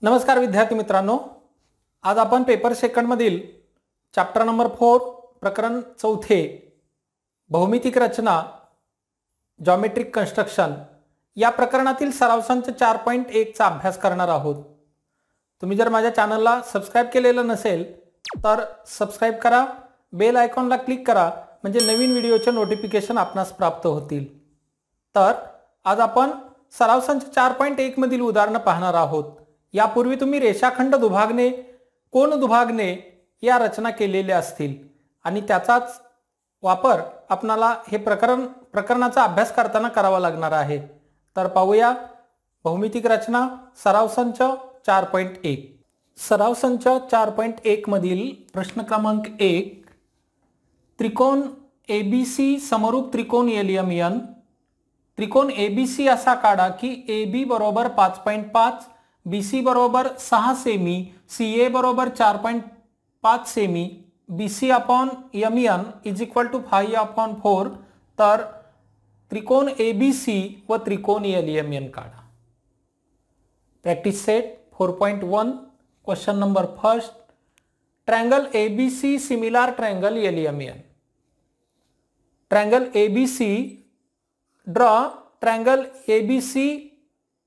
नमस्कार विद्यार्थी मित्रांनो, आज आपण पेपर सेकंड मधील चॅप्टर नंबर 4 प्रकरण 4 भौमितिक रचना जॉमेट्रिक कन्स्ट्रक्शन या प्रकरणातील सराव संच 4.1 चा अभ्यास करणार आहोत। तुम्ही जर माझ्या चॅनलला सबस्क्राइब केलेलं नसेल तर सबस्क्राइब करा, बेल आयकॉनला क्लिक करा म्हणजे नवीन व्हिडिओचे नोटिफिकेशन आपणास प्राप्त होतील। तर आज आपण सराव संच 4.1 मधील उदाहरण पाहणार आहोत। यापूर्वी तुम्ही रेषाखंड दुभागणे, कोन दुभागणे या रचना केलेल्या असतील आणि त्याचाच वापर आपणाला हे प्रकरणाचा अभ्यास करताना करावा लागणार आहे। तर पाहूया भौमितिक रचना सराव संच 4.1। सराव संच 4.1 मधील प्रश्न क्रमांक 1, त्रिकोण ABC समरूप त्रिकोण LMN, त्रिकोण ABC असा काढा की AB बरोबर 5.5, BC बरोबर 6 सेमी, CA बरोबर 4.5 सेमी, BC upon MN is equal to 5/4। तर त्रिकोण ABC व त्रिकोण LMN काढा। Practice set 4.1 question number first, triangle ABC similar triangle LMN। Triangle ABC, draw triangle ABC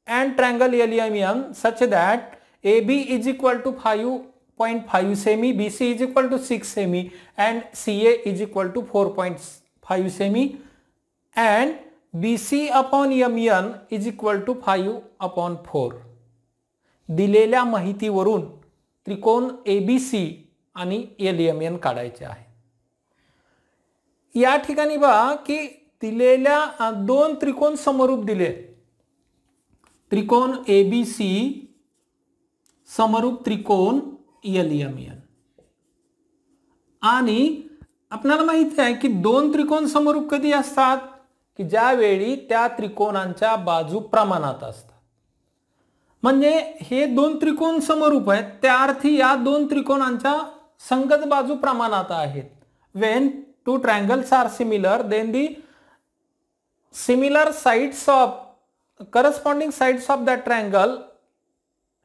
and triangle LMN such that AB is equal to 5.5 semi, BC is equal to 6 semi and CA is equal to 4.5 semi and BC upon MN is equal to 5/4। दिलेल्या माहितीवरून त्रिकोण ABC आणि LMN काढायचे आहे। या ठिकाणी बघा की दिलेल्या दोन त्रिकोण समरूप दिले, त्रिकोण ABC समरूप त्रिकोण LMN आणि आपल्याला माहिती आहे की दोन त्रिकोण समरूप कधी असतात की ज्या वेळी त्या त्रिकोणांच्या बाजू प्रमाणात असतात। म्हणजे हे दोन त्रिकोण समरूप आहेत त्या अर्थी या दोन त्रिकोणांच्या संगत बाजू प्रमाणात आहेत। when two triangles are similar then the similar sides of corresponding sides of that triangle,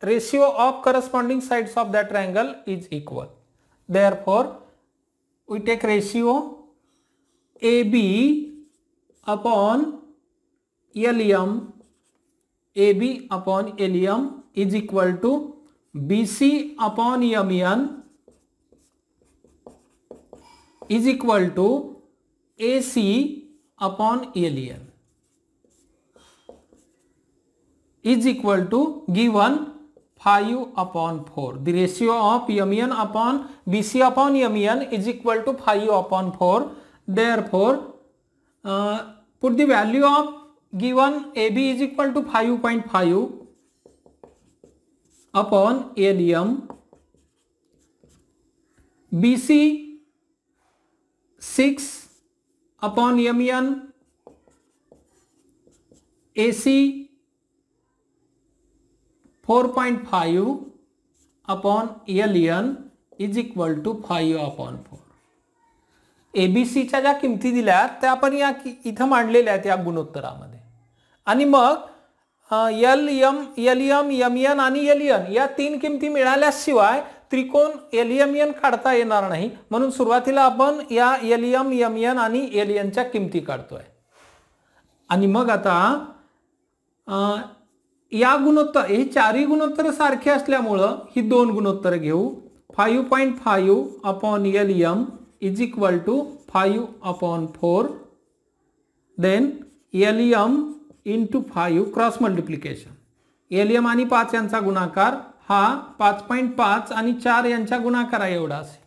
ratio of corresponding sides of that triangle is equal। Therefore we take ratio AB upon LM, AB upon LM is equal to BC upon MN is equal to AC upon LN is equal to given 5/4। The ratio of MN upon BC upon MN is equal to 5/4। Therefore put the value of given AB is equal to 5.5 upon LM, BC 6 upon MN, AC 4.5 upon LN is equal to 5/4। ABC च्या ज्या किमती दिल्या त्या आपण या इथं मांडलेल्या आहेत या गुणोत्तरामध्ये आणि मग LM, MN आणि LN या तीन किमती मिळाल्याशिवाय त्रिकोण LMN काढता येणार नाही। म्हणून सुरुवातीला आपण या LM, MN आणि LN च्या किमती काढतोय आणि मग आता या गुणोत्तर हे चारही गुणोत्तर सारखे असल्यामुळे ही दोन गुणोत्तर घेऊ। 5.5 upon LM is equal to 5/4, then LM into 5 cross multiplication, LM आणि 5 यांचा गुणाकार हा 5.5 आणि 4 यांच्या गुणाकारा एवढा असेल।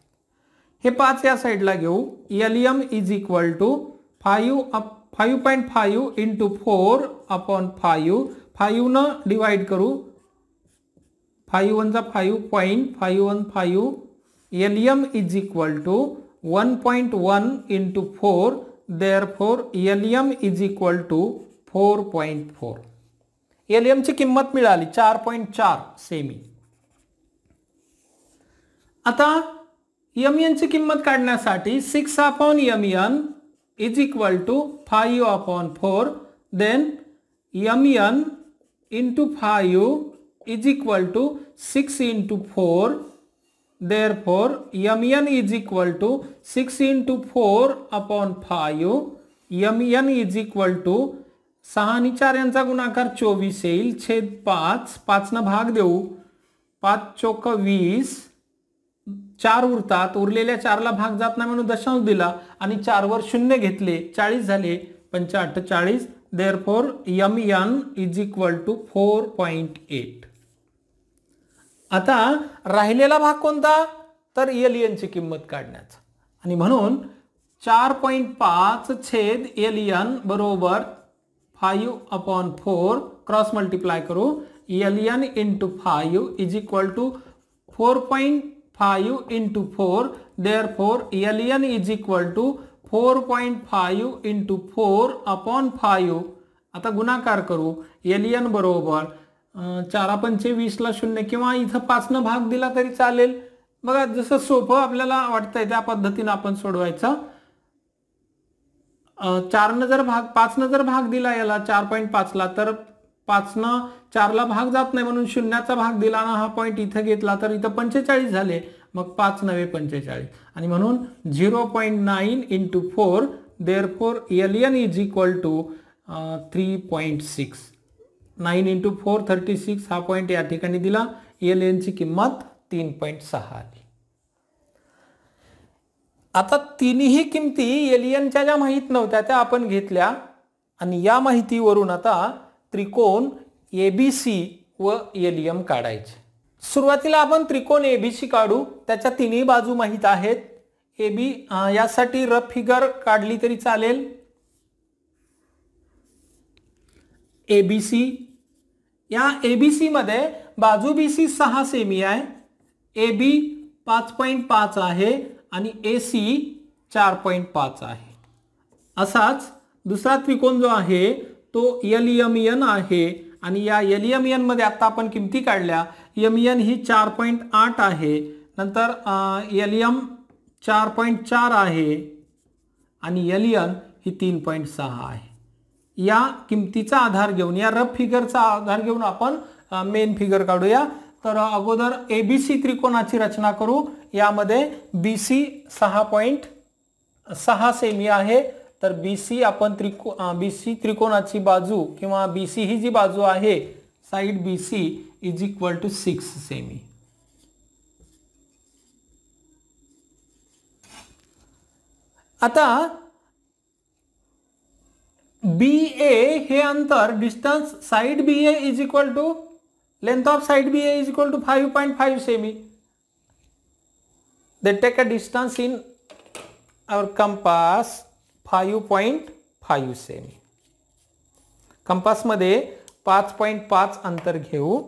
हे 5 या साइडला घेऊ। LM is equal to 5.5 into 4/5, 5 न डिवाइड करू, 5 1 जा 5.515। LM is equal to 1.1 into 4, therefore LM is equal to 4.4। LM ची किंमत मिळाली 4.4 सेमी। आता MN ची किंमत काढण्यासाठी 6 upon MN is equal to 5/4, then MN into 5 is equal to 6 into 4. Therefore mn is equal to 6 into 4 upon 5. mn is equal to 6 आणि 4 यांचा गुणाकार 24 येईल छेद 5. 5 ना भाग देऊ. 5 चौक 20. 4 उरतात. उरलेल्या 4 ला भाग जात नाही म्हणून दशांश दिला आणि 4 वर 0 घेतले. 40 झाले. 5 40. Therefore mn is equal to 4.8. आता राहिलेला भाग कोणता तर LN ची किंमत काढण्याचा आणि म्हणून 4.5 छेद LN बरोबर 5/4 क्रॉस मल्टिप्लाय करू. LN into 5 is equal to 4.5 into 4. Therefore LN is equal to 4.5 into 4/5. आता गुणाकार करू. LN बरोबर 4 पंचे 20 ला 0 किंवा इथं 5 न भाग दिला तरी चालेल. बघा जसं सोपं आपल्याला वाटतंय त्या पद्धतीने आपण सोडवायचं. 4 न जर भाग 5 न जर भाग दिला याला 4.5 ला तर 5 न 4 ला भाग जात नाही म्हणून शून्याचा भाग दिला ना हा पॉइंट इथं घेतला तर इथं 45 झाले. मग 5 9 45 आणि म्हणून 0.9 into 4. Therefore LN is equal to 3.6. 9 into 4 36 हा पॉइंट या ठिकाणी दिला. LN ची किंमत 3.6 आली. आता तिन्ही किमती LN च्या ज्या माहित नव्हत्या त्या आपण घेतल्या आणि या माहितीवरून आता त्रिकोण ABC व LM काढायचे. सुरुवातीला आपण त्रिकोण ABC काढू. त्याच्या तिन्ही बाजू माहित आहेत. AB यासाठी रफ फिगर काढली तरी चालेल. ABC या ABC मध्ये बाजू BC 6 सेमी आहे. AB 5.5 आहे आणि AC 4.5 आहे. असाच दुसरा त्रिकोण जो आहे तो LMN आहे आणि या LMN मध्ये आता आपण किमती काढल्या. MN ही 4.8 आहे. नंतर LM 4.4 आहे आणि LN ही 3.6 आहे. या किमतीचा आधार घेऊन या रफ फिगरचा आधार घेऊन आपण मेन फिगर काढूया. तर अगोदर ABC त्रिकोणाची रचना करू. यामध्ये BC 6.6 सेमी आहे. तर BC आपण BC त्रिकोणाची बाजू किंवा BC ही जी बाजू आहे side BC is equal to 6 सेमी. आता BA हे अंतर distance side BA is equal to length of side BA is equal to 5.5 सेमी. They take a distance in our compass 5.5 सेमी. कंपास मध्ये 5.5 अंतर घेऊ.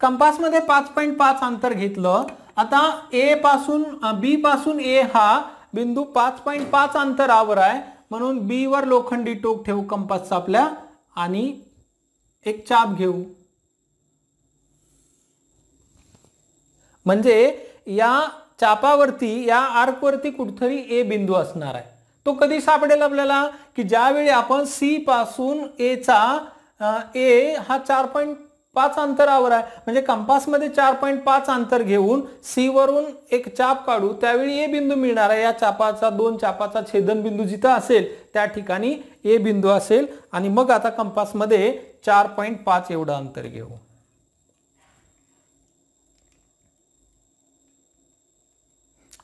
कंपास मध्ये 5.5 अंतर घेतलं. आता A पासून B पासून A हा बिंदू 5.5 अंतरावर आहे म्हणून B वर लोखंडी टोक ठेवू कंपासचा आपल्या आणि एक चाप घेऊ. म्हणजे या चापावरती या आर्क वरती कुठेतरी A बिंदू असणार आहे. तो कधी सापडेल आपल्याला की ज्यावेळी आपण C पासून A चा A हा 4.5 अंतरावर आहे म्हणजे कंपास मध्ये 4.5 अंतर घेऊन C वरून एक चाप काढू त्यावेळी A बिंदू मिळणार आहे. या चापाचा दोन चापाचा छेदन बिंदू जिथं असेल त्या ठिकाणी A बिंदू असेल आणि मग आता कंपास मध्ये 4.5 एवढं अंतर घेऊ.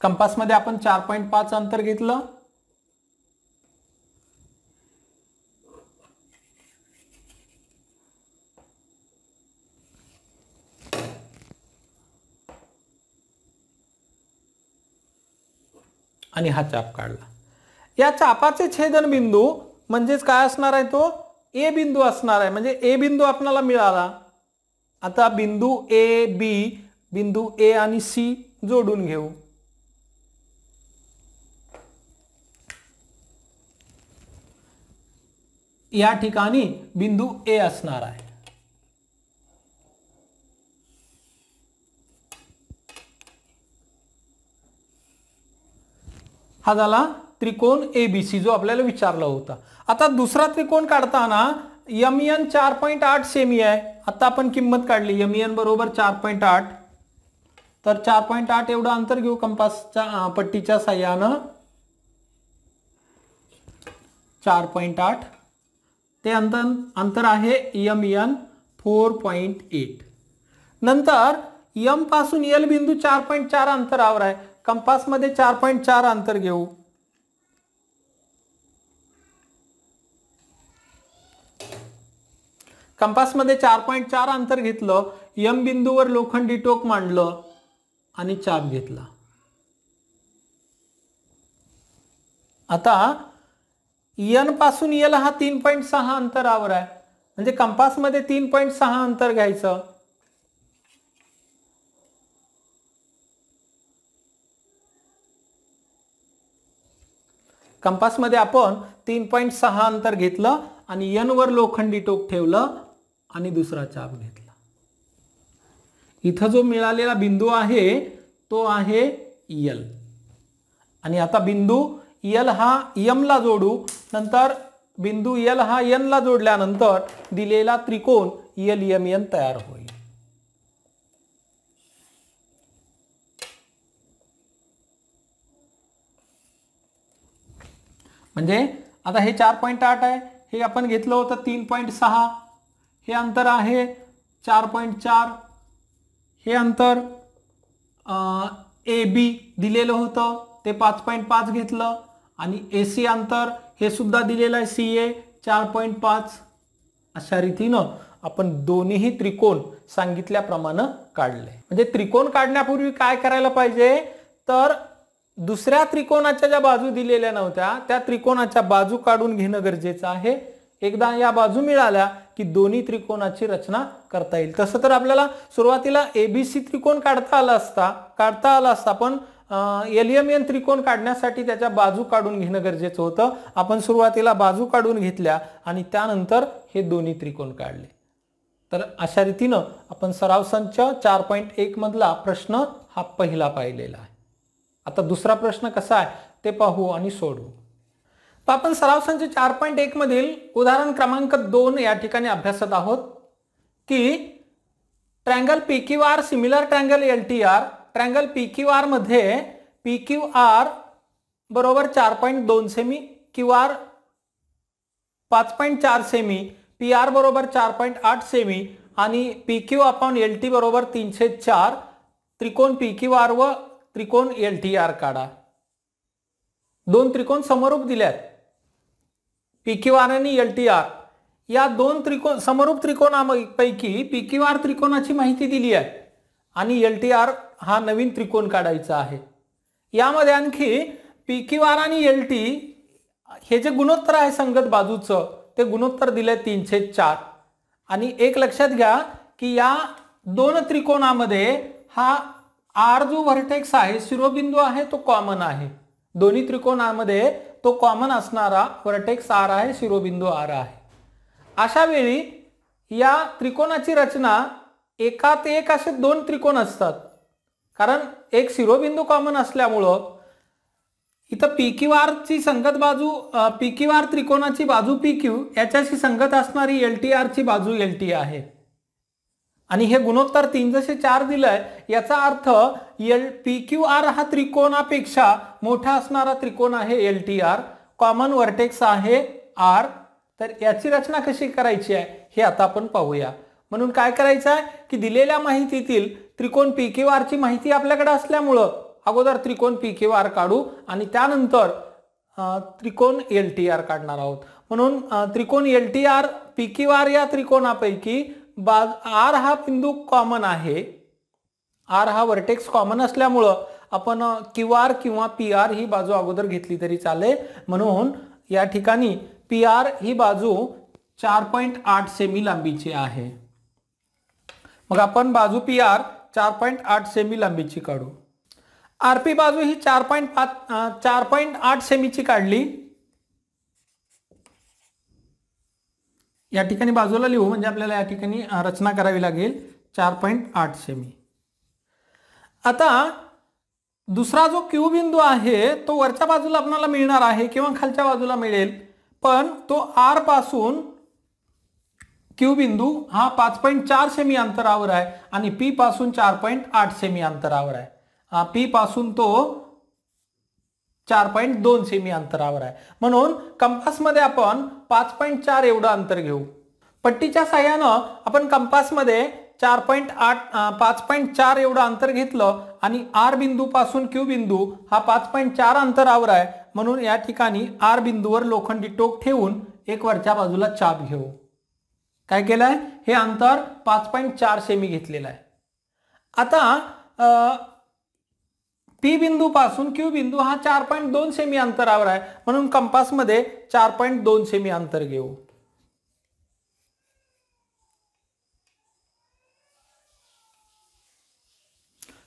कंपास मध्ये आपण 4.5 अंतर घेतलं. आणि हा चाप काढला. या चापाचे छेदन बिंदू म्हणजेच काय असणार आहे तो A बिंदू असणार आहे. म्हणजे A बिंदू आपल्याला मिळाला. आता बिंदू A B बिंदू A आणि C जोडून घेऊ. या ठिकाणी बिंदू A असणार आहे. हा झाला त्रिकोण ABC जो आपल्याला विचारला होता. आता दुसरा त्रिकोण काढताना एम एन 4.8 सेमी आहे. आता आपण किंमत काढली एम एन बरोबर 4.8. तर 4.8 एवढं अंतर घेऊ कंपासच्या पट्टीच्या साह्यानं. 4.8 ते अंतर आहे एम एन 4.8. नंतर एम पासून एल बिंदू 4.4 अंतरावर आहे. कंपासमध्ये 4.4 अंतर घेऊ. कंपासमध्ये 4.4 अंतर घेतलं. एम बिंदूवर लोखंडी टोक मांडलं आणि चाप घेतला. आता एन पासून एल हा 3.6 अंतरावर आहे. म्हणजे कंपासमध्ये 3.6 अंतर घ्यायचं. कंपासमध्ये आपण 3.6 अंतर घेतलं आणि एन वर लोखंडी टोक ठेवलं आणि दुसरा चाप घेतला. इथं जो मिळालेला बिंदू आहे तो आहे एल. आणि आता बिंदू एल हा एम ला जोडू. नंतर बिंदू एल हा एन ला जोडल्यानंतर दिलेला त्रिकोण एल एम एन तयार होईल. म्हणजे आता हे 4.8 आहे. हे आपण घेतलं होतं 3.6. हे अंतर आहे 4.4. हे अंतर ए बी दिलेलं होतं ते 5.5 घेतलं. आणि ए सी अंतर हे सुद्धा दिलेलं आहे सी ए 4.5. अशा रीतीनं आपण दोन्ही त्रिकोण सांगितल्याप्रमाणे काढले. म्हणजे त्रिकोण काढण्यापूर्वी काय करायला पाहिजे तर दुसऱ्या त्रिकोणाच्या ज्या बाजू दिलेल्या नव्हत्या त्या त्रिकोणाच्या बाजू काढून घेणं गरजेचं आहे. एकदा या बाजू मिळाल्या की दोन्ही त्रिकोणाची रचना करता येईल. तसं तर आपल्याला सुरुवातीला एबीसी त्रिकोण काढता आला असता पण एलएमएन त्रिकोण काढण्यासाठी त्याच्या बाजू काढून घेणं गरजेचं होतं. आपण सुरुवातीला बाजू काढून घेतल्या आणि त्यानंतर हे दोन्ही त्रिकोण काढले. तर अशा रीतीनं आपण सराव संच 4.1 मधला प्रश्न हा पहिला पाहिलेला आहे. आता दुसरा प्रश्न कसा आहे ते पाहू आणि सोडवू. तर आपण सराव संच 4.1 मधील उदाहरण क्रमांक 2 या ठिकाणी अभ्यासत आहोत की triangle PQR similar triangle LTR. Triangle PQR मध्ये पीक्यूआर बरोबर 4.2 सेमी, क्यूआर 5.4 सेमी, पीआर बरोबर 4.8 सेमी आणि पीक्यू अपॉन एलटी बरोबर 304. त्रिकोण पीक्यूआर व त्रिकोण एलटीआर काढा. दोन त्रिकोण समरूप दिल्यात. पीक्यूआर आणि एलटीआर या दोन त्रिकोण समरूप त्रिकोणापैकी पीक्यूआर त्रिकोणाची माहिती दिली आहे आणि एलटीआर हा नवीन त्रिकोण काढायचा आहे. यामध्ये आणखी पीक्यूआर आणि एलटी हे जे गुणोत्तर आहे संगत बाजूचं ते गुणोत्तर दिले 304. आणि एक लक्षात घ्या की या दोन त्रिकोणामध्ये हा आर जो व्हर्टेक्स आहे शिरोबिंदू आहे तो कॉमन आहे. दोन्ही त्रिकोणामध्ये तो कॉमन असणारा व्हर्टेक्स आर आहे, शिरोबिंदू आर आहे. अशा वेळी या त्रिकोणाची रचना एकात एक असे दोन त्रिकोण असतात. कारण एक शिरोबिंदू कॉमन असल्यामुळं इथं पीक्यूआर ची संगत बाजू पीक्यूआर त्रिकोणाची बाजू पीक्यू याच्याशी संगत असणारी एलटीआर ची बाजू एलटी आहे. आणि हे गुणोत्तर 304 दिलंय याचा अर्थ पीक्यूआर हा त्रिकोणापेक्षा मोठा असणारा त्रिकोण आहे एलटीआर. कॉमन व्हर्टेक्स आहे आर. तर याची रचना कशी करायची आहे हे आता आपण पाहूया. म्हणून काय करायचं आहे की दिलेल्या माहितीतील त्रिकोण पीक्यूआर ची माहिती आपल्याकडे असल्यामुळं अगोदर त्रिकोण पीक्यूआर काढू आणि त्यानंतर त्रिकोण एलटीआर काढणार आहोत. म्हणून त्रिकोण एलटीआर पीक्यूआर या त्रिकोणापैकी आर हा बिंदू कॉमन आहे. आर हा व्हर्टेक्स कॉमन असल्यामुळं आपण क्यूआर किंवा पीआर ही बाजू अगोदर घेतली तरी चालेल. म्हणून या ठिकाणी पीआर ही बाजू 4.8 सेमी लांबीची आहे. मग आपण बाजू पीआर 4.8 सेमी लांबीची काढू. आरपी बाजू ही 4.8 सेमीची काढली. या ठिकाणी बाजूला लिहू म्हणजे आपल्याला या ठिकाणी रचना करावी लागेल 4.8 सेमी. आता दुसरा जो क्यू बिंदू आहे तो वरच्या बाजूला आपल्याला मिळणार आहे किंवा खालच्या बाजूला मिळेल. पण तो आर पासून क्यू बिंदू हा 5.4 सेमी अंतरावर आहे आणि पी पासून 4.8 सेमी अंतरावर आहे. पी पासून तो 4.2 सेमी अंतरावर आहे. म्हणून कंपासमध्ये आपण 5.4 एवढं अंतर घेऊ. पट्टीच्या साहाय्यानं आपण कंपासमध्ये 5.4 एवढं अंतर घेतलं आणि आर बिंदू पासून क्यू बिंदू हा 5.4 अंतरावर आहे. म्हणून या ठिकाणी आर बिंदूवर लोखंडी टोक ठेवून एक वरच्या बाजूला चाप घेऊ. काय केलंय, हे अंतर 5.4 सेमी घेतलेलं आहे. आता पी बिंदू पासून क्यू बिंदू हा 4.2 सेमी अंतरावर आहे. म्हणून कंपासमध्ये 4.2 सेमी अंतर घेऊ.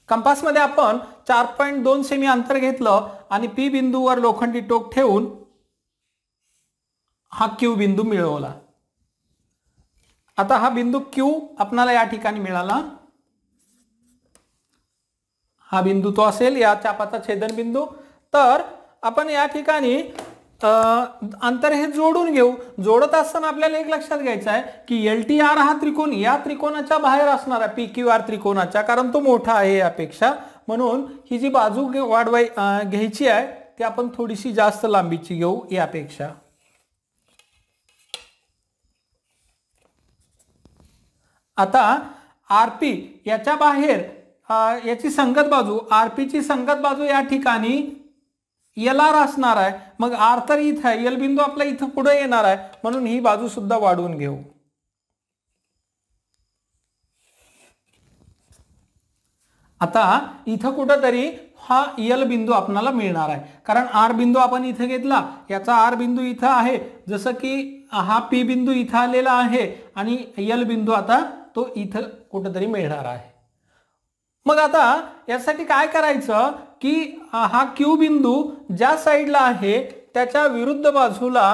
कंपासमध्ये आपण 4.2 सेमी अंतर घेतलं आणि पी बिंदूवर लोखंडी टोक ठेवून हा क्यू बिंदू मिळवला. आता हा बिंदू क्यू आपल्याला या ठिकाणी मिळाला. हा बिंदू तो असेल या चापाचा छेदन बिंदू. तर आपण या ठिकाणी अंतर हे जोडून घेऊ. जोडत असताना आपल्याला एक लक्षात घ्यायचं आहे की LTR हा त्रिकोण या त्रिकोणाच्या बाहेर असणार आहे, PQR त्रिकोणाच्या, कारण तो मोठा आहे यापेक्षा. म्हणून ही जी बाजू घ्यायची आहे ती आपण थोडीशी जास्त लांबीची घेऊ यापेक्षा. आता RP याच्या बाहेर याची संगत बाजू, RP ची संगत बाजू या ठिकाणी LR असणार आहे. मग R तर इथं आहे, L बिंदू आपला इथं पुढे येणार आहे. म्हणून ही बाजू सुद्धा वाढवून घेऊ. आता इथं कुठंतरी हा L बिंदू आपल्याला मिळणार आहे, कारण R बिंदू आपण इथं घेतला, याचा R बिंदू इथं आहे, जसं की हा P बिंदू इथं आलेला आहे आणि L बिंदू आता तो इथं कुठंतरी मिळणार आहे. मग आता यासाठी काय करायचं की हा क्यू बिंदू ज्या साईडला आहे त्याच्या विरुद्ध बाजूला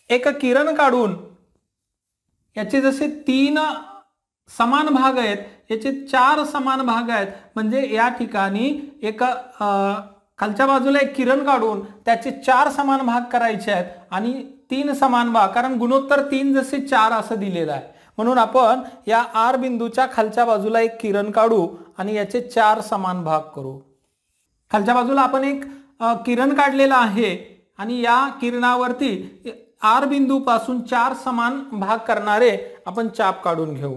एक किरण काढून याचे जसे 3 समान भाग आहेत, याचे 4 समान भाग आहेत. म्हणजे या ठिकाणी एक खालच्या बाजूला एक किरण काढून त्याचे 4 समान भाग करायचे आहेत आणि 3 समान भाग, कारण गुणोत्तर 3 जसे 4 असं दिलेलं आहे. म्हणून आपण या आर बिंदूच्या खालच्या बाजूला एक किरण काढू आणि याचे 4 समान भाग करू. खालच्या बाजूला आपण एक किरण काढलेला आहे आणि या किरणावरती आर बिंदू पासून 4 समान भाग करणारे आपण चाप काढून घेऊ.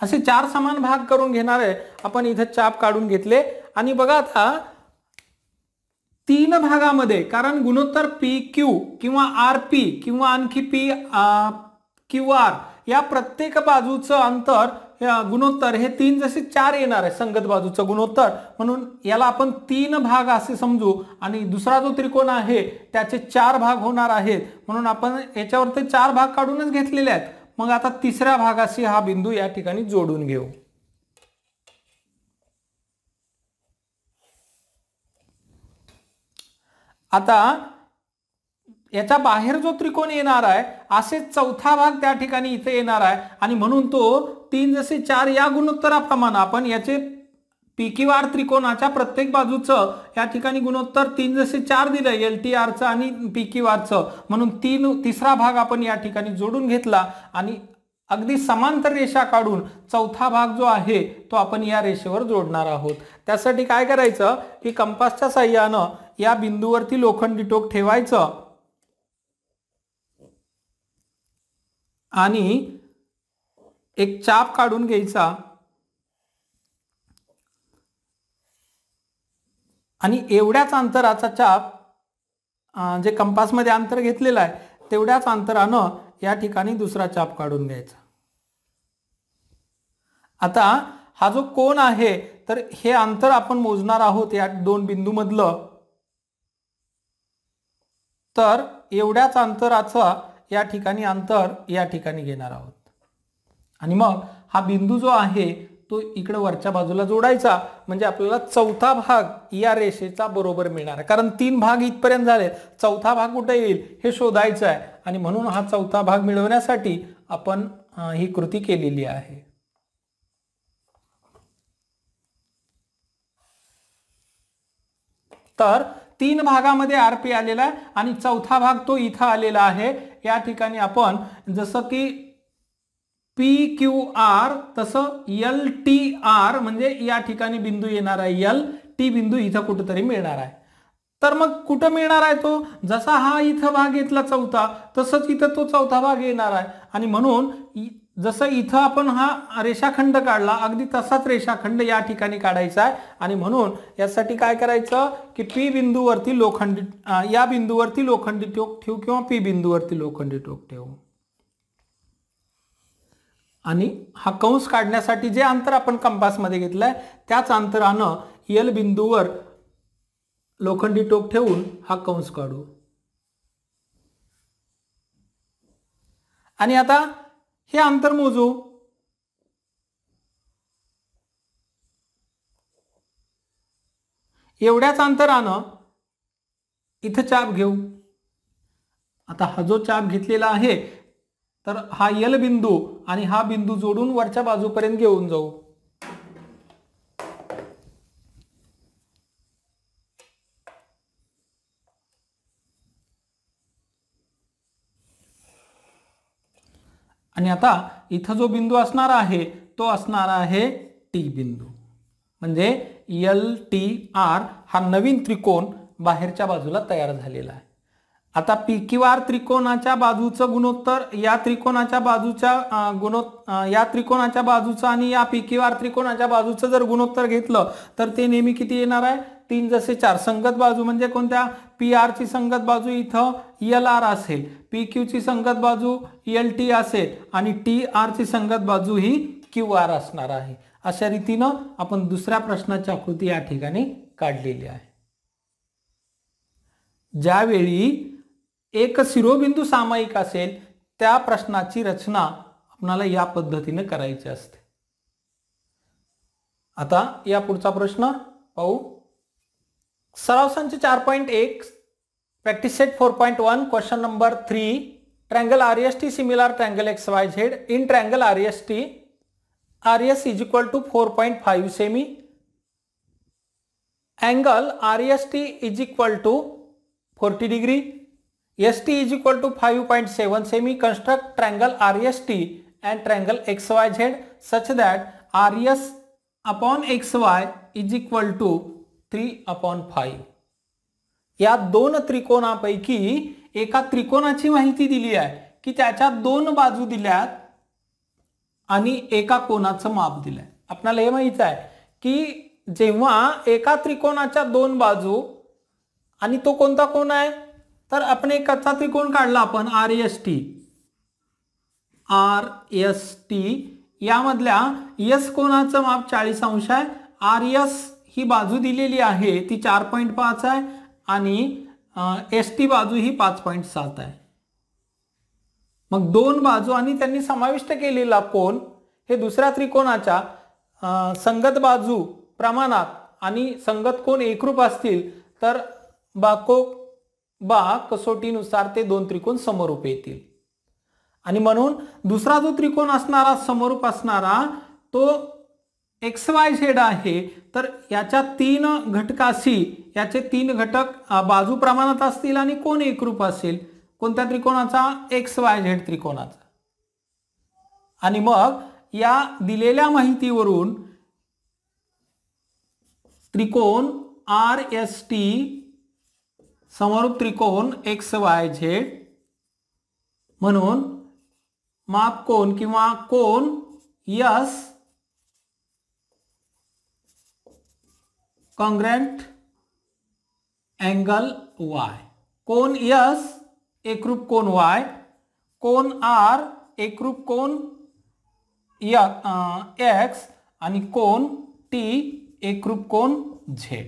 असे 4 समान भाग करून घेणारे आपण इथे चाप काढून घेतले. आणि बघा आता 3 भागामध्ये, कारण गुणोत्तर PQ किंवा RP किंवा आणखी PQR या प्रत्येक बाजूचं अंतर गुणोत्तर हे 3 जसे 4 येणार आहे संगत बाजूचं गुणोत्तर. म्हणून याला आपण 3 भाग असे समजू आणि दुसरा जो त्रिकोण आहे त्याचे 4 भाग होणार आहेत. म्हणून आपण याच्यावरती 4 भाग काढूनच घेतलेले आहेत. मग आता तिसऱ्या भागाशी हा बिंदू या ठिकाणी जोडून घेऊ. आता याच्या बाहेर जो त्रिकोण येणार आहे असे चौथा भाग त्या ठिकाणी इथे येणार आहे आणि म्हणून तो 3 जसे 4 या गुणोत्तराप्रमाणे आपण याचे PQR त्रिकोणाच्या प्रत्येक बाजूचं या ठिकाणी गुणोत्तर 3 जसे 4 दिलंय LTRचं आणि PQRचं. म्हणून तिसरा भाग आपण या ठिकाणी जोडून घेतला आणि अगदी समांतर रेषा काढून चौथा भाग जो आहे तो आपण या रेषेवर जोडणार आहोत. त्यासाठी काय करायचं की कंपासच्या साहाय्यानं या बिंदूवरती लोखंडी टोक ठेवायचं आणि एक चाप काढून घ्यायचा आणि एवढ्याच अंतराचा चाप, जे कंपासमध्ये अंतर घेतलेलं आहे तेवढ्याच अंतरानं या ठिकाणी दुसरा चाप काढून घ्यायचा. आता हा जो कोन आहे तर हे अंतर आपण मोजणार आहोत या 2 बिंदूमधलं. तर एवढ्याच अंतराचा या ठिकाणी अंतर या ठिकाणी घेणार आहोत आणि मग हा बिंदू जो आहे तो इकडे वरच्या बाजूला जोडायचा, म्हणजे आपल्याला चौथा भाग या रेषेचा बरोबर मिळणार आहे. कारण 3 भाग इथपर्यंत झाले, चौथा भाग कुठे येईल हे शोधायचं आहे. आणि म्हणून हा चौथा भाग मिळवण्यासाठी आपण ही कृती केलेली आहे. तर 3 भागामध्ये आरपी आलेला आहे आणि चौथा भाग तो इथं आलेला आहे. या ठिकाणी आपण जसं की पी क्यू आर तसं एल टी आर, म्हणजे या ठिकाणी बिंदू येणार आहे एल, टी बिंदू इथं कुठेतरी मिळणार आहे. तर मग कुठं मिळणार आहे तो, जसा हा इथं भाग घेतला चौथा तसंच इथं तो चौथा भाग येणार आहे. आणि म्हणून जसं इथं आपण हा रेषाखंड काढला अगदी तसाच रेषाखंड या ठिकाणी काढायचा आहे. आणि म्हणून यासाठी काय करायचं की पी बिंदूवरती लोखंडी, या बिंदूवरती लोखंडी टोक ठेवू किंवा पी बिंदूवरती लोखंडी टोक ठेवू. आणि हा कंस काढण्यासाठी जे अंतर आपण कंपासमध्ये घेतलंय त्याच अंतरानं एल बिंदूवर लोखंडी टोक ठेवून हा कंस काढू. आणि आता हे अंतर मोजू. एवढ्याच अंतरानं इथं चाप घेऊ. आता हा जो चाप घेतलेला आहे तर हा एल बिंदू आणि हा बिंदू जोडून वरच्या बाजूपर्यंत घेऊन जाऊ. आणि आता इथं जो बिंदू असणार आहे तो असणार आहे टी बिंदू. म्हणजे एल टी आर हा नवीन त्रिकोण बाहेरच्या बाजूला तयार झालेला आहे. आता पी क्यू आर त्रिकोणाच्या बाजूचं गुणोत्तर या त्रिकोणाच्या बाजूच्या या त्रिकोणाच्या बाजूचं आणि या पी क्यू आर त्रिकोणाच्या बाजूचं जर गुणोत्तर घेतलं तर ते नेहमी किती येणार आहे, 3 जसे 4. संगत बाजू म्हणजे कोणत्या, पी आर ची संगत बाजू इथं एल आर असेल, पी क्यू ची संगत बाजू एल टी असेल आणि टी आर ची संगत बाजू ही क्यू आर असणार आहे. अशा रीतीनं आपण दुसऱ्या प्रश्नाची आकृती या ठिकाणी काढलेली आहे. ज्यावेळी एक शिरोबिंदू सामायिक असेल त्या प्रश्नाची रचना आपल्याला या पद्धतीने करायची असते. आता या पुढचा प्रश्न पाहू. सराव संच 4.1 practice set 4.1 question number 3. Triangle RST similar triangle XYZ. In triangle RST RS is equal to 4.5 semi. Angle RST is equal to 40 degree. ST is equal to 5.7 semi. Construct triangle RST and triangle XYZ such that RS upon XY is equal to 3/5. या दोन त्रिकोणापैकी एका त्रिकोणाची माहिती दिली आहे की त्याच्या 2 बाजू दिल्यात आणि एका कोनाचं माप दिलंय. आपल्याला हे माहित आहे की जेव्हा एका त्रिकोणाच्या 2 बाजू आणि तो कोणता कोन आहे, तर आपण एक कच्चा त्रिकोण काढला आपण RST. यामधल्या S कोनाचं माप 40 अंश आहे. RS ही बाजू दिलेली आहे ती 4.5 आहे आणि ST बाजू ही 5.7 आहे. मग 2 बाजू आणि त्यांनी समाविष्ट केलेला कोन हे दुसऱ्या त्रिकोणाच्या संगत बाजू प्रमाणात आणि संगत कोन एकरूप असतील तर कसोटीनुसार ते 2 त्रिकोण समरूप येतील. आणि म्हणून दुसरा जो त्रिकोण असणारा समरूप असणारा तो XYZ आहे. तर याच्या 3 घटकाशी याचे 3 घटक बाजू प्रमाणात असतील आणि कोन एकरूप असेल. कोणत्या त्रिकोणाचा, XYZ त्रिकोणाचा. आणि मग या दिलेल्या माहितीवरून त्रिकोण RST समरूप त्रिकोण XYZ म्हणून माप कोन किंवा कोन S कॉन्ग्रॅंट अँगल Y. कोन S एकरूप कोन Y, कोन R एकरूप कोन X आणि कोन T एकरूप कोन Z.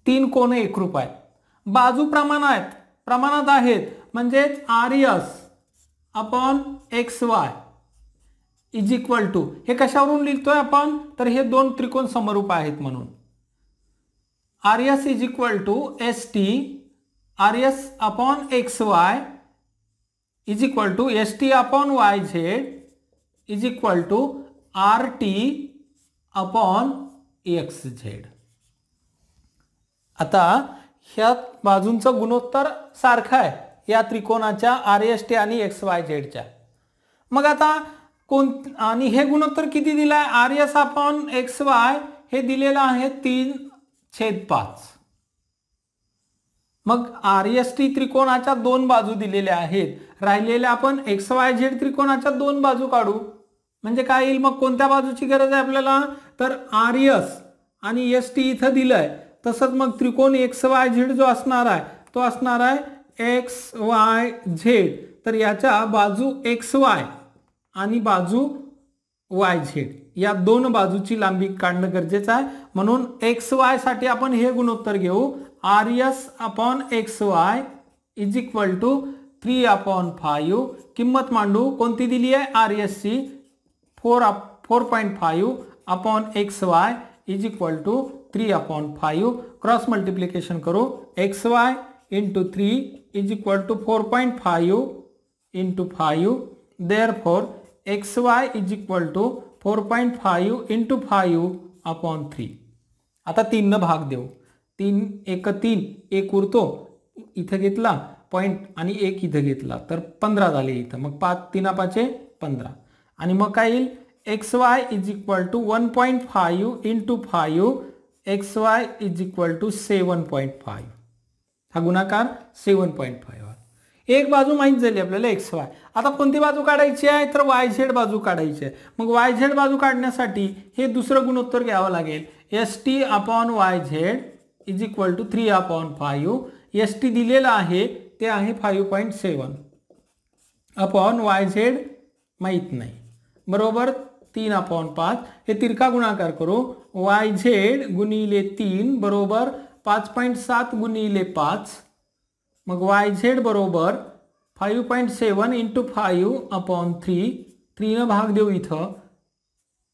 3 कोन एकरूप आहेत. बाजू प्रमाणात आहेत म्हणजेच RS upon XY is equal to, हे कशावरून लिहितोय आपण, तर हे दोन त्रिकोण समरूप आहेत म्हणून R S is equal to S T R S upon X Y is equal to S T upon Y Z is equal to R T upon X Z. आता ह्या बाजूंचा गुणोत्तर सारखा आहे या त्रिकोणाच्या आर एस टी आणि X Y झेडच्या. मग आता आणि हे गुणोत्तर किती दिलाय, R S upon X Y हे दिलेलं आहे 3/5. मग आर एस टी त्रिकोणाच्या दोन बाजू दिलेल्या आहेत, राहिलेल्या आपण एक्स वाय झेड त्रिकोणाच्या दोन बाजू काढू. म्हणजे काय येईल, मग कोणत्या बाजूची गरज आहे आपल्याला, तर आर एस आणि एस टी इथं दिलंय, तसंच मग त्रिकोण एक्स वाय झेड जो असणार आहे तो असणार आहे एक्स वाय झेड. तर याच्या बाजू एक्स वाय आणि बाजू वाय झेड या दोन बाजूची लांबी काढणं गरजेचं आहे. म्हणून एक्स वाय साठी आपण हे गुणोत्तर घेऊ, R S upon X Y is equal to 3/5. किंमत मांडू, कोणती दिली आहे आर एस ची 4.5 upon X Y is equal to 3/5. Cross multiplication करो, X Y into 3 is equal to 4.5 into 5. Therefore X Y is equal to 4.5 into 5/3. आता 3 न भाग देऊ, 3 एक 3, एक उरतो इथं घेतला पॉइंट आणि एक इथं घेतला तर 15 झाले इथं. मग 5 3 5 15 आणि मग काय येईल, X Y is equal to 1.5 into 5 X Y is equal to 7.5. हा गुणाकार 7.5. एक बाजू माहित झाली आपल्याला एक्स वाय. आता कोणती बाजू काढायची आहे, तर वाय झेड बाजू काढायची आहे. मग वाय झेड बाजू काढण्यासाठी हे दुसरं गुणोत्तर घ्यावं लागेल, S T upon Y Z is equal to 3/5. S T दिलेलं आहे ते आहे 5.7 अपॉन वाय झेड माहीत नाही, बरोबर 3/5. हे तिरका गुणाकार करू, वाय झेड गुणिले 3 बरोबर 5.7 गुणिले 5. मग वाय झेड बरोबर 5.7 इंटू 5/3. 3 न भाग देऊ इथं,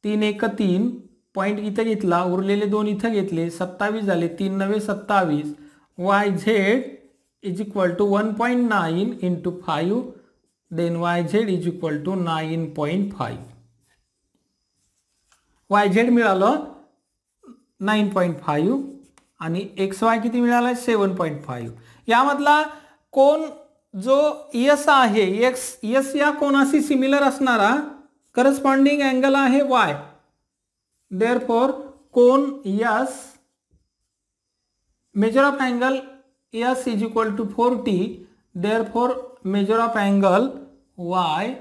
3 एक 3 पॉईंट इथं घेतला, उरलेले 2 इथं घेतले, 27 झाले, 3 9 27. Y Z is equal to 1.9 into 5 then Y Z is equal to 9.5. Y Z मिळालं 9.5 आणि एक्स वाय किती मिळाला 7.5. यामधला कोण जो यस आहे, यस या कोणाशी सिमिलर असणारा करस्पॉन्डिंग अँगल आहे वाय. देयरफॉर कोण S, measure of angle S is equal to 40. Therefore measure of angle Y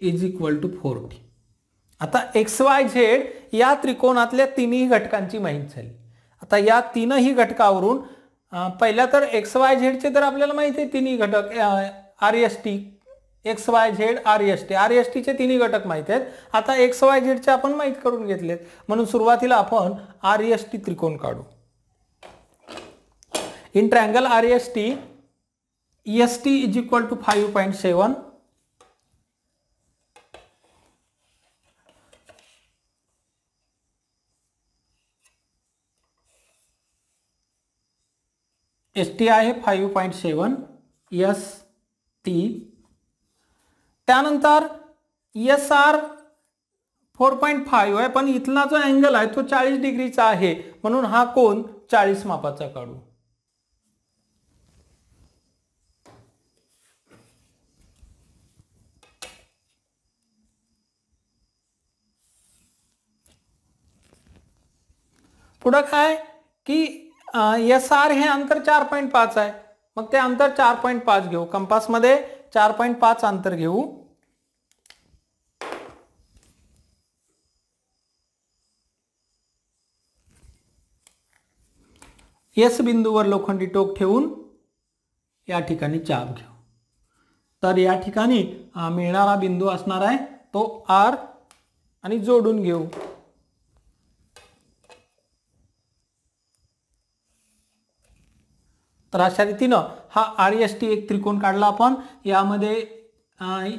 is equal to 40. आता एक्स वाय झेड या त्रिकोणातल्या तिन्ही घटकांची माहिती झाली. आता या तीनही घटकावरून पहिला तर एक्स वाय झेडचे तर आपल्याला माहिती आहे तिन्ही घटक R S T, X Y Z R S T, R S टीचे तिन्ही घटक माहिती आहेत. आता एक्स वाय झेडचे आपण माहीत करून घेतलेत म्हणून सुरुवातीला आपण आर एस टी त्रिकोण काढू. In triangle R S T, S T is equal to 5.7 S T आहे 5.7 एस टी. त्यानंतर एस आर 4.5 आहे, पण इथला जो अँगल आहे तो 40 डिग्रीचा आहे म्हणून हा कोन 40 मापाचा काढू. पुढे काय की एस आर हे अंतर 4.5 आहे, मग ते अंतर 4.5 घेऊ. कंपास मध्ये 4.5 अंतर घेऊ. एस बिंदूवर लोखंडी टोक ठेवून या ठिकाणी चाप घेऊ. तर या ठिकाणी मिळणारा बिंदू असणार आहे तो आर आणि जोडून घेऊ. तर अशा रीतीनं हा आर एस टी एक त्रिकोण काढला आपण. यामध्ये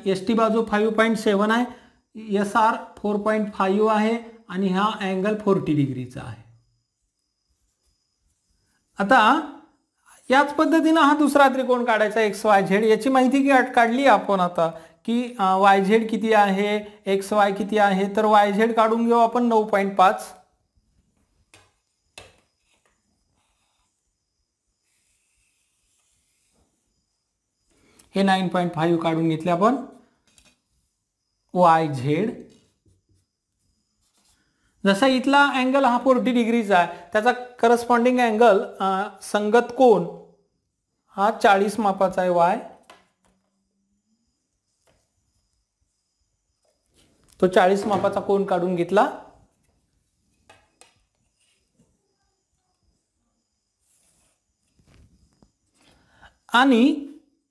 एस टी बाजू 5.7 आहे, एस आर 4.5 आहे आणि हा अँगल 40 डिग्रीचा आहे. आता याच पद्धतीनं हा दुसरा त्रिकोण काढायचा एक्स वाय झेड. याची माहिती काढली आपण आता की वाय झेड किती आहे, एक्स वाय किती आहे. तर वाय झेड काढून घेऊ आपण 9.5. हे 9.5 काढून घेतले आपण. वाय झेड जसा इथला अँगल हा 40 डिग्रीचा आहे, त्याचा करस्पॉन्डिंग अँगल संगत कोन हा 40 मापाचा आहे वाय. तो 40 मापाचा कोन काढून घेतला. आणि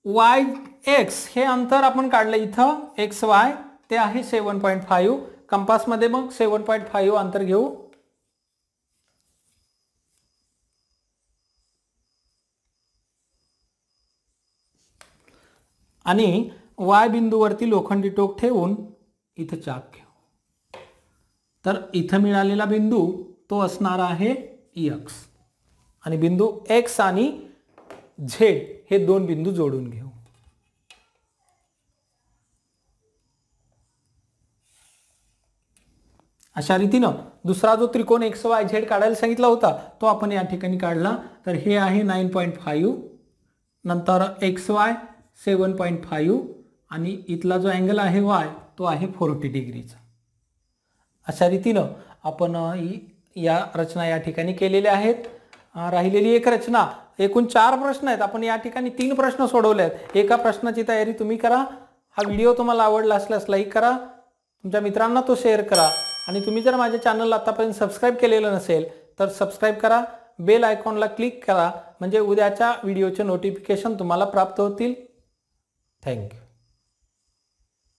वाय एक्स हे अंतर आपण काढलं इथं एक्स वाय ते आहे 7.5. कंपासमध्ये मग 7.5 अंतर घेऊ. आणि वाय बिंदूवरती लोखंडी टोक ठेवून इथं चाप घेऊ. तर इथं मिळालेला बिंदू तो असणार आहे एक्स. आणि बिंदू एक्स आणि झेड हे दोन बिंदू जोडून घेऊ. अशा रीतीनं दुसरा जो त्रिकोण एक्स वाय झेड काढायला सांगितला होता तो आपण या ठिकाणी काढला. तर हे आहे 9.5, नंतर एक्स वाय 7.5 आणि इथला जो अँगल आहे वाय तो आहे 40 डिग्रीचा. अशा रीतीनं आपण या रचना या ठिकाणी केलेल्या आहेत. राहिलेली एक रचना, एकूण 4 प्रश्न आहेत. आपण या ठिकाणी 3 प्रश्न सोडवले आहेत. एका प्रश्नाची तयारी तुम्ही करा. हा व्हिडिओ तुम्हाला आवडला असल्यास लाईक करा, तुमच्या मित्रांना तो शेअर करा. आणि तुम्ही जर माझ्या चॅनलला आतापर्यंत सबस्क्राईब केलेलं नसेल तर सबस्क्राईब करा. बेल आयकॉनला क्लिक करा म्हणजे उद्याच्या व्हिडिओचे नोटिफिकेशन तुम्हाला प्राप्त होतील. थँक्यू.